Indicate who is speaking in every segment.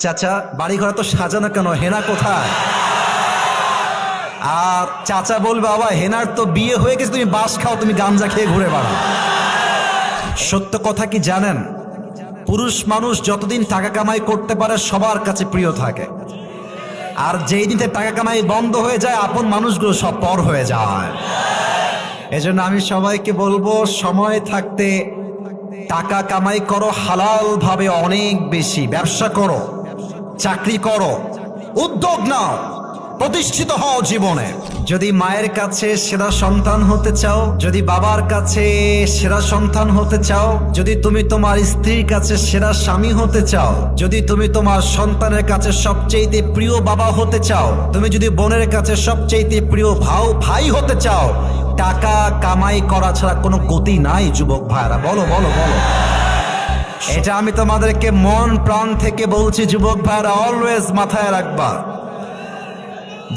Speaker 1: চাচা বাড়ি ঘর তো সাজানো কেন, হেনা কোথায়? আর চাচা বলবে বাবা হেনার তো বিয়ে হয়ে গেছে, তুমি বাস খাও, তুমি গাঞ্জা খেয়ে ঘুরে বেড়াও। সত্য কথা কি জানেন, পুরুষ মানুষ যতদিন টাকা কামাই করতে পারে সবার কাছে প্রিয় থাকে, আর যেই দিন টাকা কামাই বন্ধ হয়ে যায় আপন মানুষগুলো সব পর হয়ে যায়। এজন্য আমি সবাইকে বলবো সময় থাকতে টাকা কামাই করো, হালাল ভাবে অনেক বেশি ব্যবসা করো, চাকরি করো, উদ্যোগ নাও, প্রতিষ্ঠিত হও জীবনে। যদি মায়ের কাছে সেরা সন্তান হতে চাও, যদি বাবার কাছে সেরা সন্তান হতে চাও, যদি তুমি তোমার স্ত্রীর কাছে সেরা স্বামী হতে চাও, যদি তুমি তোমার সন্তানের কাছে সবচেয়ে প্রিয় বাবা হতে চাও, তুমি যদি বোনের কাছে সবচেয়ে প্রিয় ভাই হতে চাও, টাকা কামাই করা ছাড়া কোনো গতি নাই যুবক ভাইরা। বলো বলো বলো, এটা আমি তোমাদেরকে মন প্রাণ থেকে বলছি যুবক ভাইরা, অলওয়েজ মাথায় রাখবা।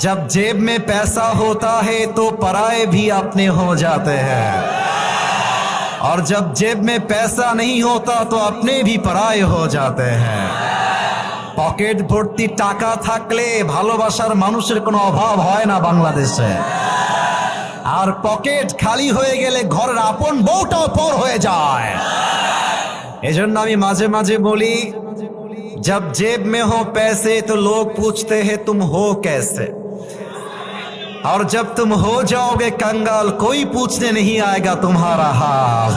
Speaker 1: जब जेब में पैसा होता है तो पराए भी अपने हो जाते हैं, और जब जेब में पैसा नहीं होता तो अपने भी पराए हो जाते हैं। পকেট ভর্তি টাকা থাকলে ভালোবাসার মানুষের কোনো অভাব হয় না বাংলাদেশে, আর পকেট খালি হয়ে গেলে ঘরের আপন বউটাও পর হয়ে যায়। এজন্য আমি মাঝে মাঝে বলি, जब जेब में हो पैसे तो लोग पूछते हैं तुम हो कैसे, और जब तुम हो जाओगे कंगाल कोई पूछने नहीं आएगा तुम्हारा हाल।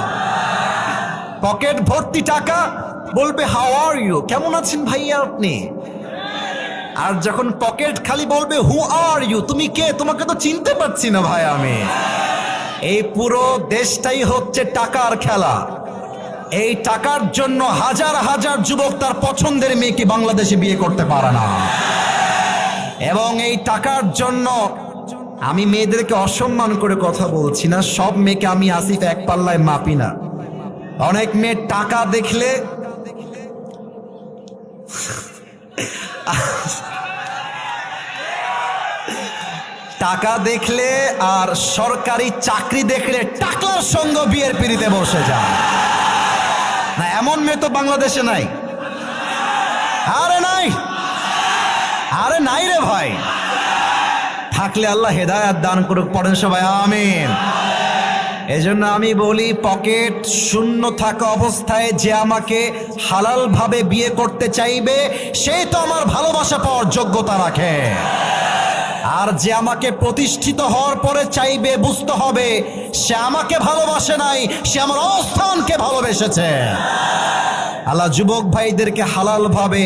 Speaker 1: पॉकेट भर्ती टाका बोलबे हाउ आर यू, কেমন আছেন ভাইয়া আপনি, আর যখন পকেট খালি বলবে হু আর ইউ, তুমি কে, তোমাকে তো চিনতে পারছি না ভাই আমি। এই পুরো দেশটাই হচ্ছে টাকার খেলা। এই টাকার জন্য হাজার হাজার যুবক তার পছন্দের মেয়েকে বাংলাদেশে বিয়ে করতে পারে না, এবং এই টাকার জন্য আমি মেয়েদেরকে অসম্মান করে কথা বলছি না, সব মেয়েকে আমি আসিফ এক পাল্লায় মাপি না। অনেক মেয়ে টাকা দেখলে টাকা দেখলে আর সরকারি চাকরি দেখলে টাকার সঙ্গে বিয়ের পিড়িতে বসে যায় না, এমন মেয়ে তো বাংলাদেশে নাই। আরে নাই, আরে নাই রে ভাই, থাকলে আল্লাহ হেদায়েত দান করুক, পড়েন সবাই আমিন। এজন্য আমি বলি, পকেট শূন্য থাকা অবস্থায় যে আমাকে হালাল ভাবে বিয়ে করতে চাইবে সে তো আমার ভালোবাসা পাওয়ার যোগ্যতা রাখে, আর যে আমাকে প্রতিষ্ঠিত হওয়ার পরে চাইবে বুঝতে হবে সে আমাকে ভালোবাসে নাই, সে আমার অবস্থানকে ভালোবেসেছে। আল্লাহ যুবক ভাইদেরকে হালাল ভাবে